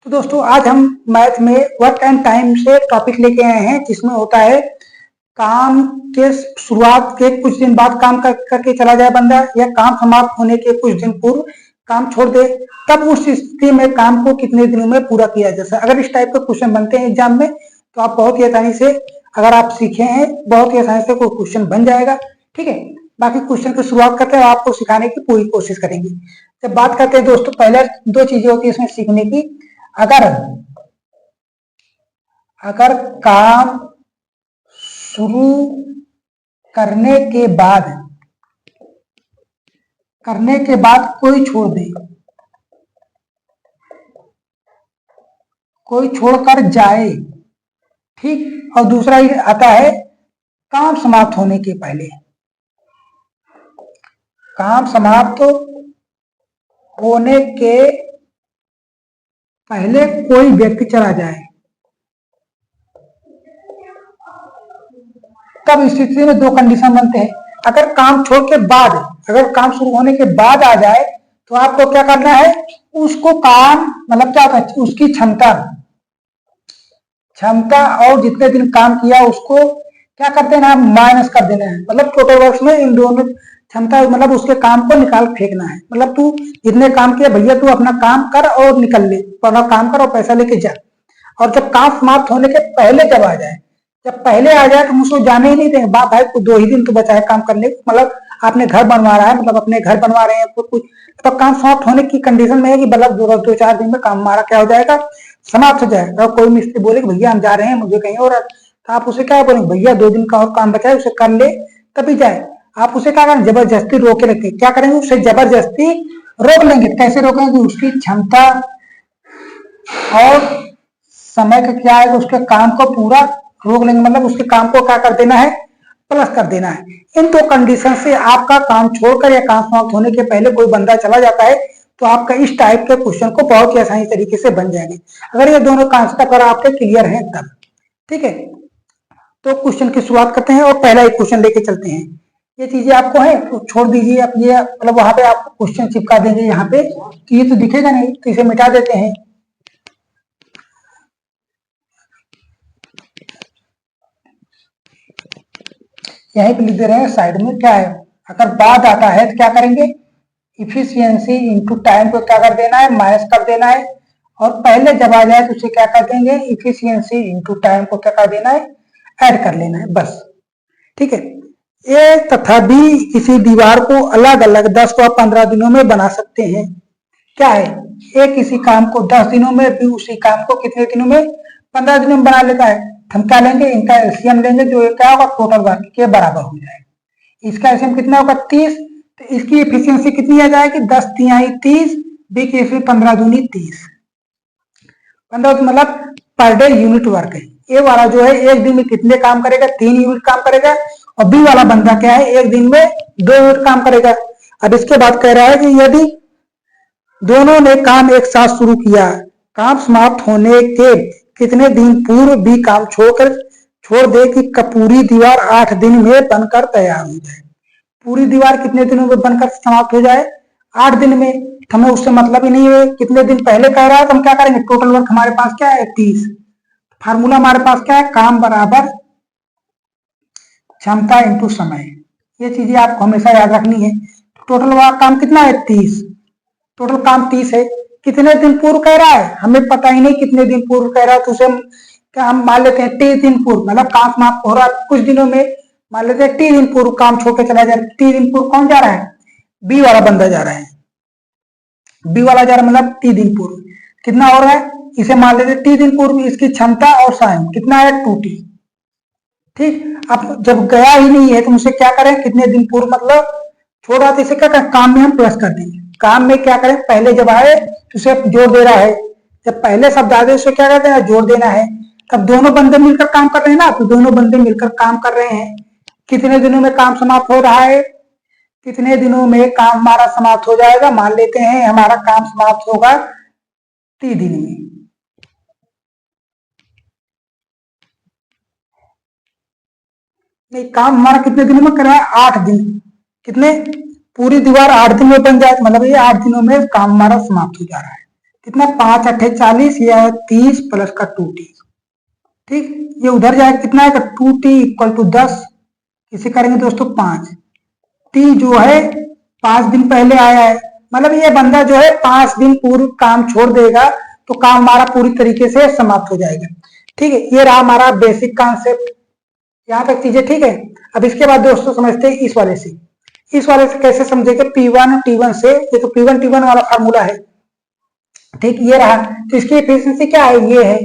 तो दोस्तों आज हम मैथ में वर्क एंड टाइम से टॉपिक लेके आए हैं जिसमें होता है काम के शुरुआत के कुछ दिन बाद काम करके चला जाए बंदा या काम समाप्त होने के कुछ दिन पूर्व काम छोड़ दे, तब उस स्थिति में काम को कितने दिनों में पूरा किया जा सकता है। अगर इस टाइप के क्वेश्चन बनते हैं एग्जाम में तो आप बहुत ही आसानी से, अगर आप सीखे हैं, बहुत ही आसानी से कोई क्वेश्चन बन जाएगा। ठीक है, बाकी क्वेश्चन की शुरुआत करते हैं, आपको सिखाने की पूरी कोशिश करेंगे। जब बात करते हैं दोस्तों, पहले दो चीजें होती है इसमें सीखने की। अगर काम शुरू करने के बाद कोई छोड़ दे, कोई छोड़कर जाए, ठीक। और दूसरा ही आता है काम समाप्त होने के पहले, काम समाप्त होने के पहले कोई व्यक्ति चला जाए, तब स्थिति में दो कंडीशन बनते हैं। अगर काम छोड़ के बाद, अगर काम शुरू होने के बाद आ जाए तो आपको क्या करना है, उसको काम मतलब क्या होता है, उसकी क्षमता और जितने दिन काम किया उसको क्या कर देना है, माइनस कर देना है। मतलब टोटल वर्क्स में इन दोनों क्षमता मतलब उसके काम को निकाल फेंकना है। मतलब तू जितने काम किया भैया, तू अपना काम कर और निकल ले, अपना काम कर और पैसा लेके जा। और जब काम समाप्त होने के पहले जब आ जाए, जब पहले आ जाए तो मुझको जाने ही नहीं देंगे। बाप भाई को 2 ही दिन तो बचा है काम करने, मतलब आपने घर बनवा रहा है, मतलब अपने घर बनवा रहे हैं तो कुछ, तब काम समाप्त होने की कंडीशन में है कि मतलब 2-4 दिन में काम हमारा क्या हो जाएगा, समाप्त हो जाएगा। और कोई मिस्त्री बोले कि भैया हम जा रहे हैं, मुझे कहीं और, तो आप उसे क्या बोलेंगे, भैया 2 दिन का और काम बचा है, उसे कर ले तभी जाए। आप उसे क्या करें, जबरदस्ती रोके रखें। क्या करेंगे, उसे जबरदस्ती रोक लेंगे। कैसे रोकेंगे, उसकी क्षमता और समय का क्या है, उसके काम को पूरा रोक लेंगे। मतलब उसके काम को क्या कर देना है, प्लस कर देना है। इन दो कंडीशन से आपका काम छोड़कर या काम समाप्त होने के पहले कोई बंदा चला जाता है तो आपका इस टाइप के क्वेश्चन को बहुत ही आसानी तरीके से बन जाएंगे, अगर ये दोनों कांसेप्ट अगर आपके क्लियर हैं तब। ठीक है, तो क्वेश्चन की शुरुआत करते हैं और पहला एक क्वेश्चन लेके चलते हैं। ये चीजें आपको है तो छोड़ दीजिए, अब ये मतलब वहां पे आपको क्वेश्चन चिपका देंगे यहाँ पे, तो ये तो दिखेगा नहीं, तो इसे मिटा देते हैं। यहीं पे लिख दे रहे हैं साइड में। क्या है, अगर बाद आता है तो क्या करेंगे, इफिशियंसी इंटू टाइम को क्या कर देना है, माइनस कर देना है। और पहले जब आ जाए तो उसे क्या कर देंगे, इफिशियंसी इंटू टाइम को क्या कर देना है, ऐड कर लेना है, बस। ठीक है, ए तथा बी किसी दीवार को अलग अलग 10 व 15 दिनों में बना सकते हैं। क्या है, ए किसी काम को 10 दिनों में, बी उसी काम को कितने दिनों में, 15 दिनों में बना लेता है। हम क्या लेंगे, इनका एलसीएम लेंगे, जो क्या होगा टोटल वर्क के बराबर हो जाएगा। इसका एलसीएम कितना होगा, 30। तो इसकी एफिशिएंसी कितनी आ जाएगी, 10 तिहाई 30, बी की 15 दूनी 30। 15 मतलब पर डे यूनिट वर्क है। ए वाला जो है एक दिन में कितने काम करेगा, 3 यूनिट काम करेगा। और बी वाला बंदा क्या है, एक दिन में 2 यूनिट काम करेगा। अब इसके बाद कह रहा है कि यदि दोनों ने काम एक साथ शुरू किया, काम समाप्त होने के कितने दिन पूर्व भी काम छोड़ दे कि पूरी दीवार 8 दिन में बनकर तैयार हो जाए। पूरी दीवार कितने दिनों में बनकर समाप्त हो जाए, 8 दिन में। हमें उससे मतलब ही नहीं है कितने दिन पहले कह रहा है, तो हम क्या करेंगे, टोटल वर्क हमारे पास क्या है, 30। फार्मूला हमारे पास क्या है, काम बराबर क्षमता इंटू समय। ये चीजें आपको हमेशा याद रखनी है। टोटल वर्क काम कितना है, 30। टोटल काम 30 है। कितने दिन पूर्व कह रहा है, हमें पता ही नहीं कितने दिन पूर्व कह रहा है, तो उसे क्या हम मान लेते हैं 30 दिन पूर्व, मतलब काम समाप्त हो रहा है कुछ दिनों में, मान लेते हैं 30 दिन पूर्व काम छोड़ के चला जा रहा है। 30 दिन पूर्व कौन जा रहा है, बी वाला बंदा जा रहा है। बी वाला जा रहा है मतलब 30 दिन पूर्व। कितना हो रहा है, इसे मान लेते 30 दिन पूर्व, इसकी क्षमता और साइन कितना है, 2t। ठीक, अब जब गया ही नहीं है तो मुझे क्या करें, कितने दिन पूर्व मतलब छोड़ रहा था, इसे क्या करें, काम में हम प्लस कर देंगे। काम में क्या करें, पहले जब आए तो उसे जोड़ दे रहा है, जब पहले शब्द आ गए उसे क्या कहते हैं, जोड़ देना है। तब दोनों बंदे मिलकर काम कर रहे हैं ना, तो दोनों बंदे मिलकर काम कर रहे हैं। कितने दिनों में काम समाप्त हो रहा है, कितने दिनों में काम हमारा समाप्त हो जाएगा, मान लेते हैं हमारा काम समाप्त होगा 30 दिन में। नहीं, काम हमारा कितने दिनों में कर रहा है, 8 दिन। कितने, पूरी दीवार 8 दिन में बन जाए, मतलब ये 8 दिनों में काम हमारा समाप्त हो जा रहा है। कितना 5 अट्ठे 40, या 30 प्लस का 2t। ठीक, ये उधर जाएगा कितना है 2t इक्वल टू 10, इसे करेंगे दोस्तों 5। टी जो है 5 दिन पहले आया है, मतलब ये बंदा जो है 5 दिन पूर्व काम छोड़ देगा तो काम हमारा पूरी तरीके से समाप्त हो जाएगा। ठीक है, ये रहा हमारा बेसिक कॉन्सेप्ट, यहाँ तक चीजें ठीक है। अब इसके बाद दोस्तों समझते हैं इस वाले से। इस वाले से कैसे समझेंगे, P1 T1 से, ये तो P1 T1 वाला फार्मूला है। ठीक, ये रहा, तो इसकी एफिशिएंसी क्या है, ये है।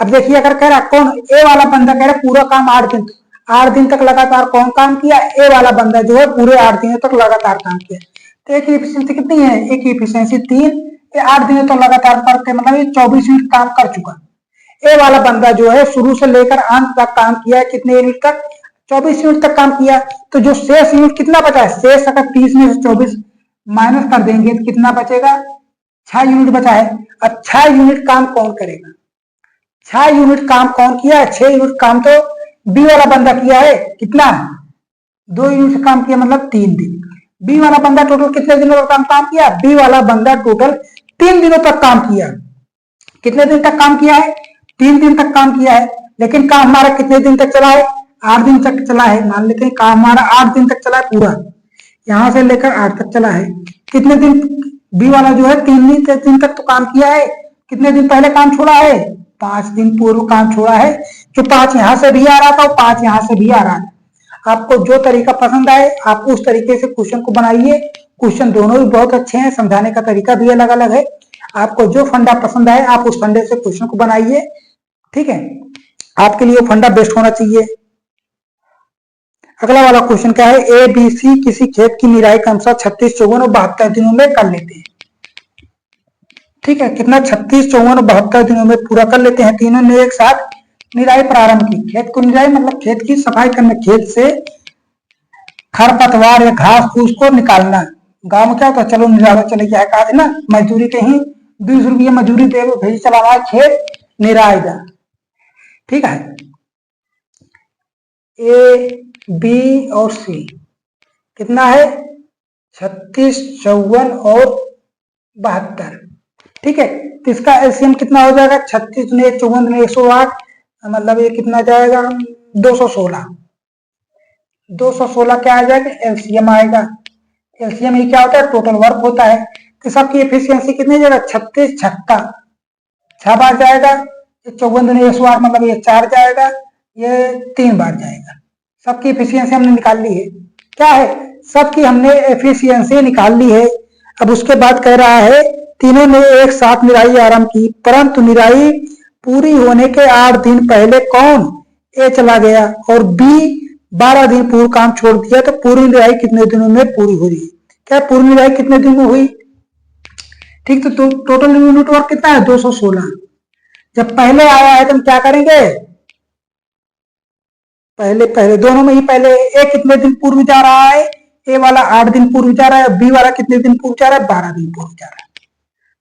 अब देखिए अगर कह रहा कौन, ए वाला बंदा कह रहा पूरा काम 8 दिन तक लगातार कौन काम किया, ए वाला बंदा जो है पूरे 8 दिनों तक लगातार काम किया। तो एक एफिशिएंसी कितनी है, एक एफिशिएंसी 3, 8 दिनों तक लगातार करके मतलब ये 24 यूनिट काम कर चुका। ए वाला बंदा जो है शुरू से लेकर अंत तक काम किया है, कितने यूनिट तक, 24 यूनिट तक काम किया। तो जो शेष यूनिट कितना बचा है, शेष अगर 30 में से 24 माइनस कर देंगे तो कितना बचेगा, 6 यूनिट बचा है। अब 6 यूनिट काम कौन करेगा, 6 यूनिट काम कौन किया है, 6 यूनिट काम तो बी वाला बंदा किया है। कितना, 2 यूनिट काम किया मतलब 3 दिन। बी वाला बंदा टोटल कितने दिनों तक काम किया, बी वाला बंदा टोटल 3 दिनों तक काम किया। कितने दिन तक काम किया है, 3 दिन तक काम किया है। लेकिन काम हमारा कितने दिन तक चला है, 8 दिन तक चला है। मान लेते हैं काम हमारा 8 दिन तक चला है पूरा, यहां से लेकर 8 तक चला है। कितने दिन बी वाला जो है 3 दिन तक तो काम किया है। कितने दिन पहले काम छोड़ा है, 5 दिन पूर्व काम छोड़ा है। जो 5 यहां से भी आ रहा था वो 5 यहां से भी आ रहा है। आपको जो तरीका पसंद आए आप उस तरीके से क्वेश्चन को बनाइए। क्वेश्चन दोनों भी बहुत अच्छे हैं, समझाने का तरीका भी अलग अलग है। आपको जो फंडा पसंद आए आप उस फंडे से क्वेश्चन को बनाइए। ठीक है, आपके लिए वो फंडा बेस्ट होना चाहिए। अगला वाला क्वेश्चन क्या है, ए बी सी किसी खेत की निराई क्रमशः 36, 54 और 72 दिनों में कर लेते हैं। ठीक है, कितना 36, 54 और 72 दिनों में पूरा कर लेते हैं। तीनों ने एक साथ निराई प्रारंभ की। खेत को निराई मतलब खेत की सफाई करना, खेत से खरपतवार या घास फूस को निकालना। गांव में क्या होता है, चलो निराई चले गया है ना, मजदूरी कहीं 20 रुपये मजदूरी दे भेज चला रहा है, खेत निराई जा। ठीक है, ए बी और सी कितना है 36, 54 और 72। ठीक है, तो इसका एलसीएम कितना हो जाएगा, 36 ने 54 ने 108, मतलब ये कितना जाएगा 216। 216 क्या आ जाएगा, एलसीएम आएगा। एलसीएम ये क्या होता है, टोटल वर्क होता है। तो सबकी एफिशिएंसी कितनी जाएगा, 36 छक्का 6 बार जाएगा, 54 ने 108 मतलब ये 4 जाएगा, ये 3 बार जाएगा। सबकी एफिशिएंसी हमने निकाल ली है। क्या है, सबकी हमने एफिशिएंसी निकाल ली है। अब उसके बाद कह रहा है तीनों ने एक साथ निराई आरंभ की, परंतु निराई पूरी होने के 8 दिन पहले कौन, ए चला गया और बी 12 दिन पूर्व काम छोड़ दिया। तो पूरी निराई कितने दिनों में पूरी हुई, क्या पूरी निराई कितने दिन में हुई। ठीक, तो टोटल यूनिट वर्क कितना है 216। जब पहले आया है तो हम क्या करेंगे, पहले दोनों में ही पहले ए कितने दिन पूर्व जा रहा है, ए वाला 8 दिन पूर्व जा रहा है, बी वाला कितने दिन पूर्व जा रहा है, 12 दिन पूर्व जा रहा है।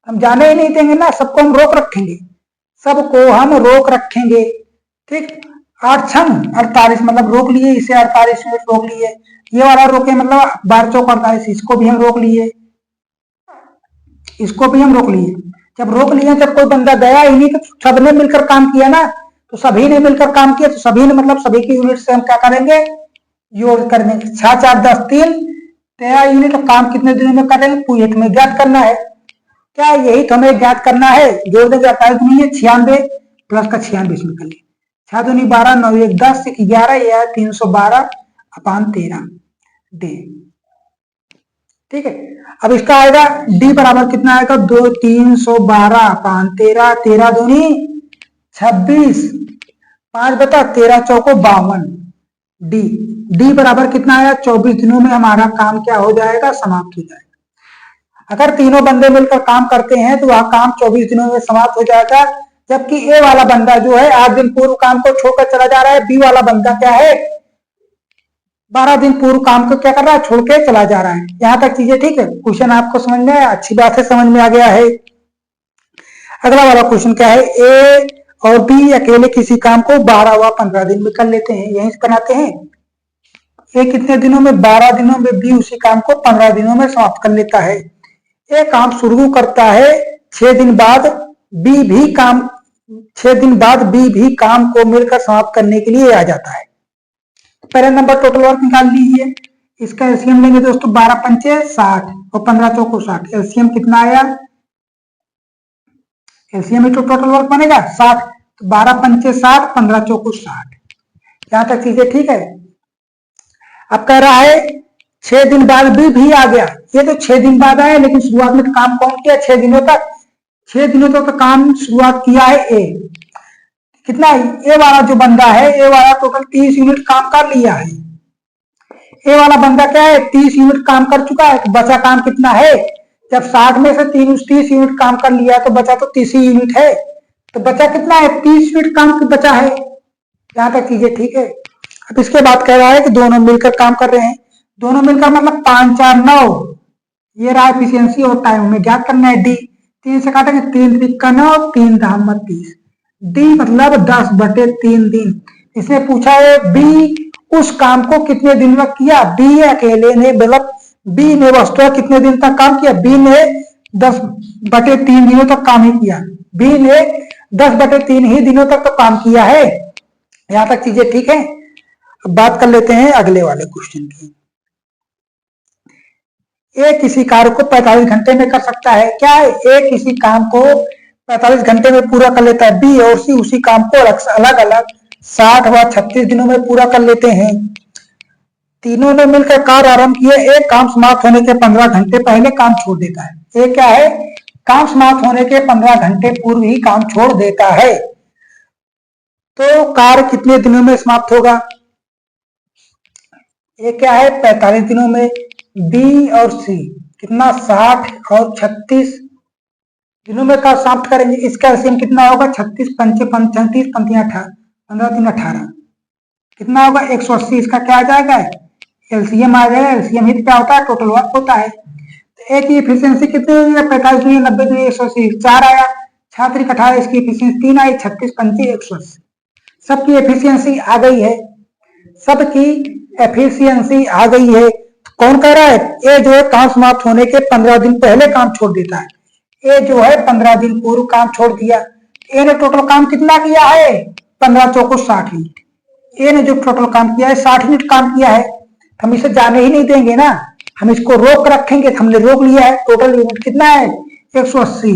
हम जाने ही नहीं देंगे ना, सबको हम रोक रखेंगे, सबको हम रोक रखेंगे। ठीक, 8 छम 48 मतलब रोक लिए, इसे 48 मिनट रोक लिए, ये वाला रोके मतलब 12 चौक 48, इसको भी हम रोक लिए, इसको भी हम रोक लिए। जब रोक लिए, जब कोई बंदा गया ही नहीं तो सबने मिलकर काम किया ना, तो सभी ने मिलकर काम किया, तो सभी ने मतलब सभी की यूनिट से हम क्या करेंगे, योग कर देंगे। 6 4 10 3 13 यूनिट काम कितने दिनों में करेंगे, पूरे में ज्ञात करना है। क्या यही तो हमें ज्ञात करना है, जोड़ देंगे 48 नहीं है 96 प्लस का 96 इसमें कर लिए, 6 दूनी 12 9 1 10 11 या 312/13 डी। ठीक है, अब इसका आएगा डी बराबर कितना आएगा 2 312/13, 13 दूनी 26, 5 बता 13 चौको 52। डी डी बराबर कितना आया, 24 दिनों में हमारा काम क्या हो जाएगा, समाप्त हो जाएगा। अगर तीनों बंदे मिलकर काम करते हैं तो वह काम 24 दिनों में समाप्त हो जाएगा। जबकि ए वाला बंदा जो है 8 दिन पूर्व काम को छोड़कर चला जा रहा है, बी वाला बंदा क्या है 12 दिन पूर्व काम को क्या कर रहा है, छोड़ के चला जा रहा है। यहां तक चीजें ठीक है, क्वेश्चन आपको समझ में आया, अच्छी बात है, समझ में आ गया है। अगला वाला क्वेश्चन क्या है, ए और बी अकेले किसी काम को 12 व 15 दिन में कर लेते हैं, यहीं से बनाते हैं। ए कितने दिनों में, 12 दिनों में, बी उसी काम को 15 दिनों में समाप्त कर लेता है। ये काम शुरू करता है 6 दिन बाद बी भी काम 6 दिन बाद बी भी काम को मिलकर समाप्त करने के लिए आ जाता है। पहला नंबर टोटल वर्क निकाल लीजिए। इसका एलसीएम लेंगे दोस्तों, 12 पंचे 60 और 15 चौको 60। एलसीएम कितना आया? एलसीएम तो टोटल वर्क बनेगा 60, तो 12 पंचे 60, 15 चौको 60। यहां तक चीजें ठीक है। अब कह रहा है 6 दिन बाद भी आ गया। ये तो 6 दिन बाद आया, लेकिन शुरुआत में काम कौन किया? 6 दिनों तक। 6 दिनों तक तो काम शुरुआत किया है ए। कितना? ए वाला जो बंदा है, ए वाला टोटल 30 यूनिट काम कर लिया है। ए वाला बंदा क्या है? 30 यूनिट काम कर चुका है। तो बचा काम कितना है? जब 60 में से 30 यूनिट काम कर लिया तो बचा तो 30 यूनिट है। तो बचा कितना है? 30 यूनिट काम बचा है। यहां तक चीजें ठीक है। अब इसके बाद कह रहा है कि दोनों मिलकर काम कर रहे हैं। दोनों मिलकर मतलब 5 4 9। ये रहा एफिशिएंसी और टाइम में ज्ञात करना है। डी 3 से काटेंगे, 3 3 का 9, 3 दाम 30। डी मतलब 10/3 दिन। इसने पूछा है बी उस काम को कितने दिन में किया। बी अकेले ने मतलब बी ने वस्तुतः कितने दिन तक काम किया? बी ने 10/3 दिनों तक काम ही किया। बी ने 10/3 ही दिनों तक तो काम किया है। यहां तक चीजें ठीक है। अब बात कर लेते हैं अगले वाले क्वेश्चन की। ए किसी कार्य को 45 घंटे में कर सकता है। क्या है? ए किसी काम को 45 घंटे में पूरा कर लेता है। बी और सी उसी काम को अलग अलग 60 व 36 दिनों में पूरा कर लेते हैं। तीनों ने मिलकर कार्य आरंभ किए। एक काम समाप्त होने के 15 घंटे पहले काम छोड़ देता है। ये क्या है? काम समाप्त होने के 15 घंटे पूर्व ही काम छोड़ देता है। तो कार्य कितने दिनों में समाप्त होगा? ये क्या है? 45 दिनों में। बी और सी कितना? 60 और 36 दिनों में कार्य समाप्त करेंगे। इसका एलसीएम कितना होगा? 36 पंचे 35 पंतियां 18, 15 3 18 कितना होगा? 180। इसका क्या आ जाएगा? एलसीएम आ जाएगा। एलसीएम ही क्या होता है? टोटल वर्क होता है। तो ए की एफिशिएंसी कितनी हुई है? 45 हुई, 90 हुई, 180, 4 आया। 6 18, इसकी एफिशिएंसी 3 आई। 36 पंचे 180। सबकी एफिशिएंसी आ गई है। सबकी एफिशिएंसी आ गई है। कौन कह रहा है? ए जो है काम समाप्त होने के 15 दिन पहले काम छोड़ देता है। ए जो है 15 दिन पूर्व काम छोड़ दिया। ए ने टोटल काम कितना किया है? 15 चौको 60 यूनिट। ए ने जो टोटल काम किया है 60 यूनिट काम किया है। हम इसे जाने ही नहीं देंगे ना, हम इसको रोक रखेंगे। हमने रोक लिया है। टोटल यूनिट कितना है? 180।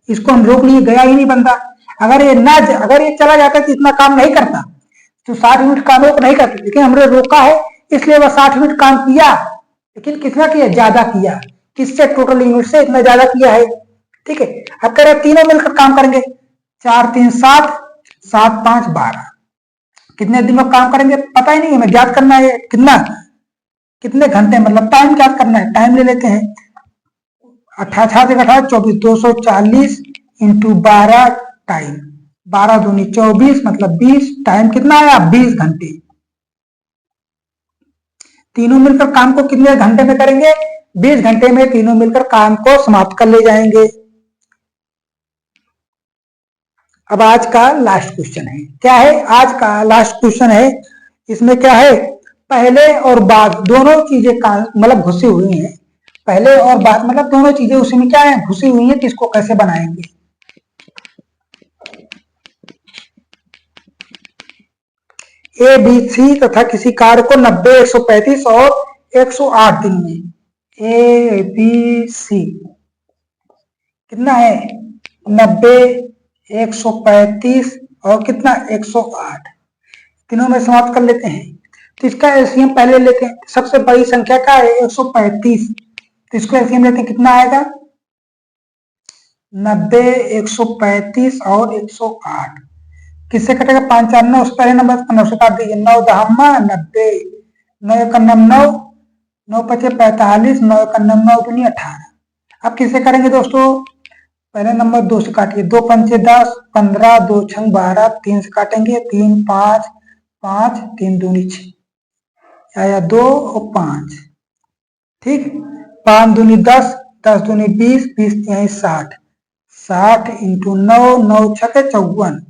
इसको हम रोक लिए, गया ही नहीं बंदा। अगर ये चला जाता तो इतना काम नहीं करता, तो 60 यूनिट काम रोक नहीं करते, लेकिन हमने रोका है इसलिए वह 60 यूनिट काम किया। लेकिन कितना किया? ज्यादा किया। किससे? टोटल यूनिट से इतना ज्यादा किया है। ठीक है। अब कह रहे तीनों मिलकर काम करेंगे। 4 3 7, 7 5 12। कितने दिन में काम करेंगे? पता ही नहीं, हमें ज्ञात करना है कितना, कितने घंटे, मतलब टाइम ज्ञात करना है। टाइम ले लेते हैं। 18 18 24, 240 इंटू 12 टाइम। 12 दूनी 24 मतलब 20। टाइम कितना आया? 20 घंटे। तीनों मिलकर काम को कितने घंटे में करेंगे? 20 घंटे में तीनों मिलकर काम को समाप्त कर ले जाएंगे। अब आज का लास्ट क्वेश्चन है। क्या है? आज का लास्ट क्वेश्चन है। इसमें क्या है? पहले और बाद दोनों चीजें मतलब घुसी हुई हैं। पहले और बाद मतलब दोनों चीजें उसी में क्या है? घुसी हुई है। किसको कैसे बनाएंगे? ए बी सी तथा किसी कार्य को 90 135 और 108 दिन में। ए बी सी कितना है? 90 135 और कितना? 108 तीनों में समाप्त कर लेते हैं। तो इसका एलसीएम पहले लेते हैं। सबसे बड़ी संख्या क्या है? 135। तो इसको एलसीएम लेते हैं। कितना आएगा? 90 135 और 108 किससे कटेगा? 5 4 9। उस पहले नंबर 9 से काट दीजिए। 9 दहम्मा 90, 9 1 9, 9 5 45, 9 1 9 दूनी 18। अब किससे करेंगे दोस्तों? पहले नंबर 2 से काटिए। 2 पंचे 10, 15, 2 छंग 12, 3 से काटेंगे। 3 5 5, 3 दूनी 6 आया 2 और 5। ठीक। 5 दूनी 10, 10 दूनी 20, 20 3 60, 60 इंटू 9, 9 6 54।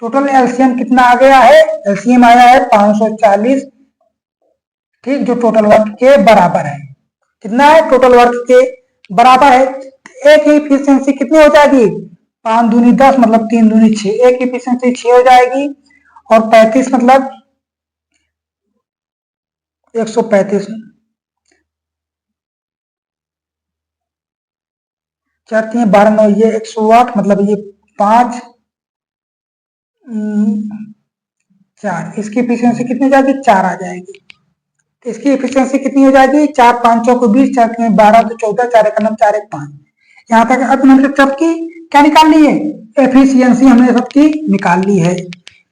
टोटल एलसीएम कितना आ गया है? एलसीएम आया है 540। ठीक, जो टोटल वर्क के बराबर है। कितना है? टोटल वर्क के बराबर है। एक की इफिशियंसी कितनी हो जाएगी, 5 दूनी 10 मतलब 3 दूनी 6, एक की इफिशियंसी 6 हो जाएगी और 35 मतलब 135, 4 3 12 9 ये 108 मतलब ये 5 4, इसकी इफिशियंसी कितनी हो जाएगी, 4 आ जाएगी। इसकी इफिशियंसी कितनी हो जाएगी, 4 5 चौको 20, 4 3 12 तो 14, 4 1 9 4 1 5। यहाँ तक अब हमने सबकी क्या निकाल ली है, एफिशिएंसी हमने सबकी निकाल ली है।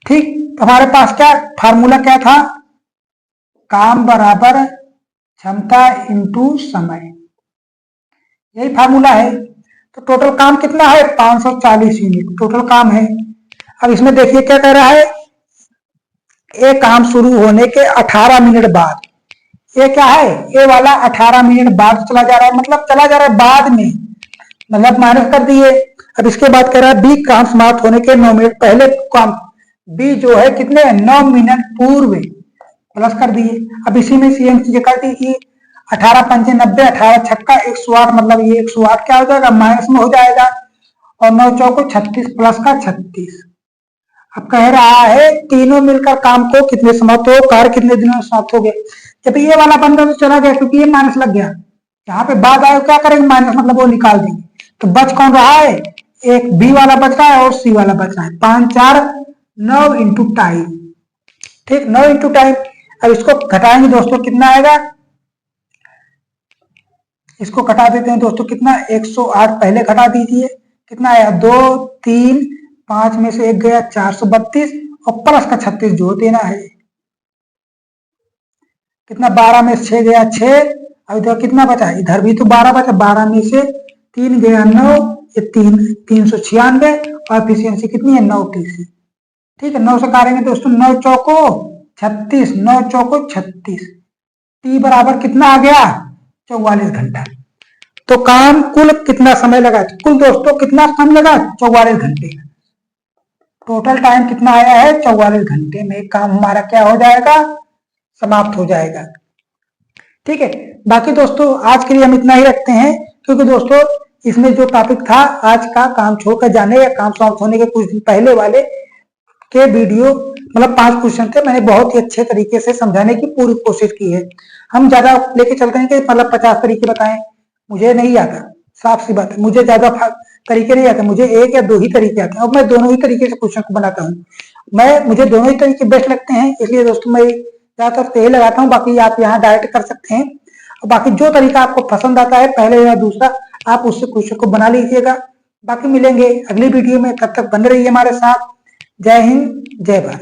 ठीक, तो हमारे पास क्या फार्मूला क्या था, काम बराबर क्षमता इंटू समय, यही फार्मूला है। तो टोटल काम कितना है, 540 यूनिट टोटल काम है। अब इसमें देखिए क्या कह रहा है, ये काम शुरू होने के 18 मिनट बाद, ये क्या है, ये वाला 18 मिनट बाद चला जा रहा है, मतलब चला जा रहा है बाद में, मतलब माइनस कर दिए। अब इसके बाद कह रहा है बी काम समाप्त होने के 9 मिनट पहले, काम बी जो है कितने 9 मिनट पूर्व प्लस कर दिए। अब इसी में सीएम चीजें कर दी, 18 पंचे 90, 18 छक्का 108 मतलब ये 108 क्या हो जाएगा, माइनस में हो जाएगा, और 9 चौको 36 प्लस का 36। अब कह रहा है तीनों मिलकर काम को कितने समाप्त हो, कार्य कितने दिनों में समाप्त हो गए। जब ये वाला बंदा तो चला गया क्योंकि ये माइनस लग गया, यहाँ पे बाद आए क्या करेंगे, माइनस मतलब वो निकाल देंगे। तो बच कौन रहा है, एक बी वाला बच रहा है और सी वाला बच रहा है, 5 4 9 इंटू टाइम। ठीक, 9 इंटू टाइम। अब इसको घटाएंगे दोस्तों कितना आएगा, इसको घटा देते हैं दोस्तों, कितना 108 पहले घटा दीजिए, कितना आया 2 3 5 में से एक गया 432 और प्लस का 36 जो देना है, कितना 12 में 6 गया 6, अब इधर कितना बचा, इधर भी तो 12 बचा, 12 में से 3 गया 9, ये 396 और एफिशिएंसी कितनी है 9 TC। ठीक है, 9 से काटेंगे दोस्तों, 9 चौको 36, 9 चौको 36, टी बराबर कितना आ गया 44 घंटा। तो काम कुल कितना समय लगा, कुल दोस्तों कितना समय लगा 44 घंटे, टोटल टाइम कितना आया है 44 घंटे में काम हमारा क्या हो जाएगा, समाप्त हो जाएगा। ठीक है, बाकी दोस्तों आज के लिए हम इतना ही रखते हैं, क्योंकि दोस्तों इसमें जो टॉपिक था आज का काम छोड़कर जाने या काम समाप्त होने के कुछ दिन पहले वाले के वीडियो, मतलब 5 क्वेश्चन थे, मैंने बहुत ही अच्छे तरीके से समझाने की पूरी कोशिश की है। हम ज्यादा लेके चलते हैं कि मतलब 50 तरीके बताएं, मुझे नहीं आता, साफ सी बात है, मुझे ज्यादा तरीके नहीं आते, मुझे 1 या 2 ही तरीके आते हैं और मैं दोनों ही तरीके से क्वेश्चन को बनाता हूँ। मुझे दोनों ही तरीके बेस्ट लगते हैं, इसलिए दोस्तों मैं ज्यादातर यही लगाता हूँ। बाकी आप यहाँ डायरेक्ट कर सकते हैं, और बाकी जो तरीका आपको पसंद आता है पहले या दूसरा आप उससे क्वेश्चन को बना लीजिएगा। बाकी मिलेंगे अगली वीडियो में, तब तक बने रहिए हमारे साथ। जय हिंद, जय भारत।